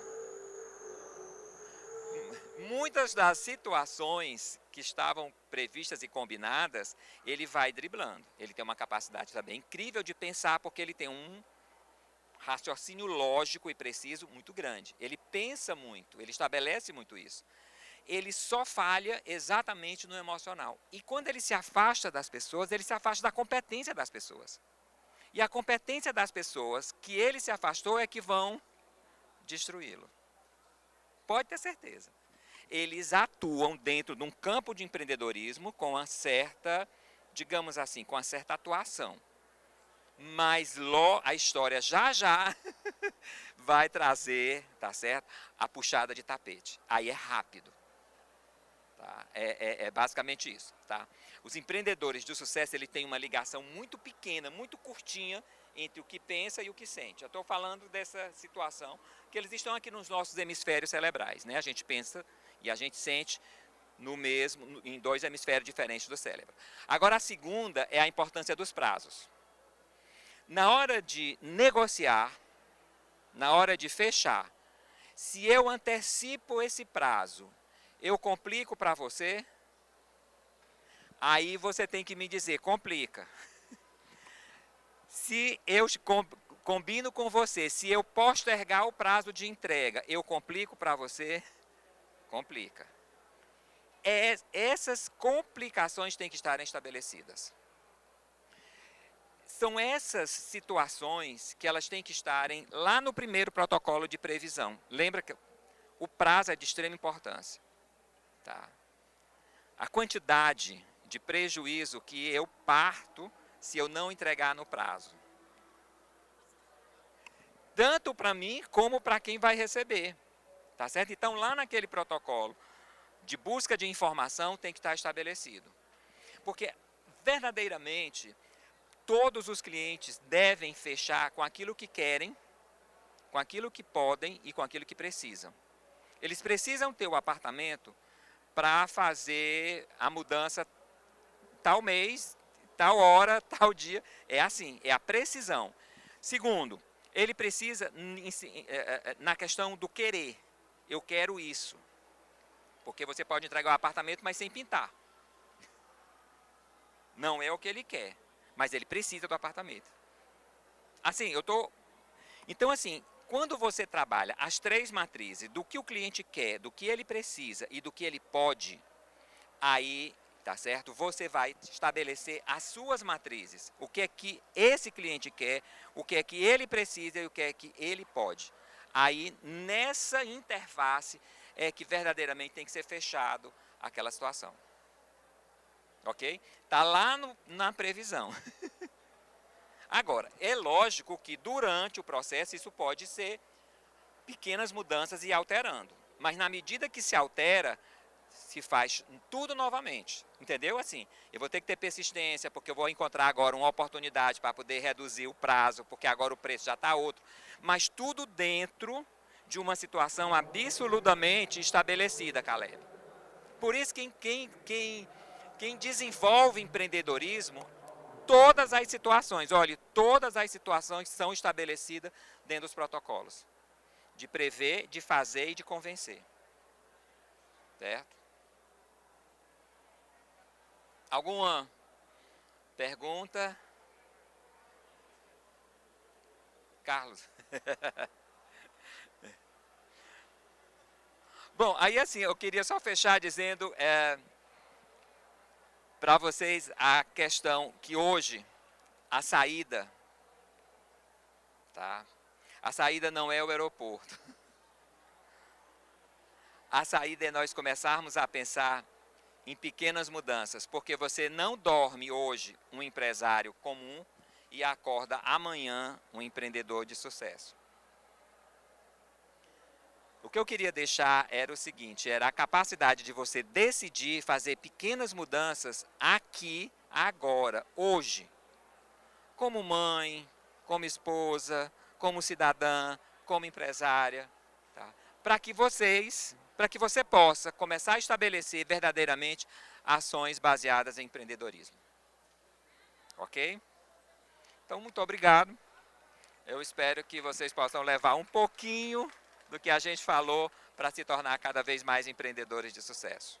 muitas das situações que estavam previstas e combinadas, ele vai driblando. Ele tem uma capacidade também incrível de pensar, porque ele tem um raciocínio lógico e preciso muito grande. Ele pensa muito, ele estabelece muito isso. Ele só falha exatamente no emocional. E quando ele se afasta das pessoas, ele se afasta da competência das pessoas. E a competência das pessoas que ele se afastou é que vão destruí-lo. Pode ter certeza. Eles atuam dentro de um campo de empreendedorismo com uma certa, digamos assim, com uma certa atuação. Mas a história já vai trazer, tá certo? A puxada de tapete. Aí é rápido. Tá? É basicamente isso. Tá? Os empreendedores de sucesso, ele têm uma ligação muito pequena, muito curtinha, entre o que pensa e o que sente. Eu estou falando dessa situação, que eles estão aqui nos nossos hemisférios cerebrais. Né? A gente pensa e a gente sente em dois hemisférios diferentes do cérebro. Agora, a segunda é a importância dos prazos. Na hora de negociar, na hora de fechar, se eu antecipo esse prazo, eu complico para você? Aí você tem que me dizer, complica. Se eu combino com você, se eu postergar o prazo de entrega, eu complico para você? Complica. Essas complicações têm que estar estabelecidas. São essas situações que elas têm que estarem lá no primeiro protocolo de previsão. Lembra que o prazo é de extrema importância. Tá? A quantidade de prejuízo que eu parto se eu não entregar no prazo. Tanto para mim como para quem vai receber. Tá certo? Então, lá naquele protocolo de busca de informação tem que estar estabelecido. Porque, verdadeiramente, todos os clientes devem fechar com aquilo que querem, com aquilo que podem e com aquilo que precisam. Eles precisam ter o apartamento para fazer a mudança tal mês, tal hora, tal dia. É assim, é a precisão. Segundo, ele precisa, na questão do querer, eu quero isso. Porque você pode entregar o apartamento, mas sem pintar. Não é o que ele quer, mas ele precisa do apartamento. Assim, Então, assim, quando você trabalha as três matrizes do que o cliente quer, do que ele precisa e do que ele pode, aí, tá certo? Você vai estabelecer as suas matrizes. O que é que esse cliente quer, o que é que ele precisa e o que é que ele pode. Aí, nessa interface, é que verdadeiramente tem que ser fechado aquela situação. Ok? Está lá na previsão. Agora, é lógico que durante o processo isso pode ser pequenas mudanças e alterando. Mas na medida que se altera, se faz tudo novamente. Entendeu? Assim, eu vou ter que ter persistência, porque eu vou encontrar agora uma oportunidade para poder reduzir o prazo, porque agora o preço já está outro. Mas tudo dentro de uma situação absolutamente estabelecida, Caleb. Por isso que quem desenvolve empreendedorismo, todas as situações, olha, todas as situações são estabelecidas dentro dos protocolos. De prever, de fazer e de convencer. Certo? Alguma pergunta? Carlos? Bom, aí assim, eu queria só fechar dizendo para vocês a questão que hoje a saída, tá? A saída não é o aeroporto. A saída é nós começarmos a pensar em pequenas mudanças, porque você não dorme hoje um empresário comum e acorda amanhã um empreendedor de sucesso. O que eu queria deixar era o seguinte, era a capacidade de você decidir fazer pequenas mudanças aqui, agora, hoje. Como mãe, como esposa, como cidadã, como empresária. Tá? Para que você possa começar a estabelecer verdadeiramente ações baseadas em empreendedorismo. Ok? Então, muito obrigado. Eu espero que vocês possam levar um pouquinho do que a gente falou para se tornar cada vez mais empreendedores de sucesso.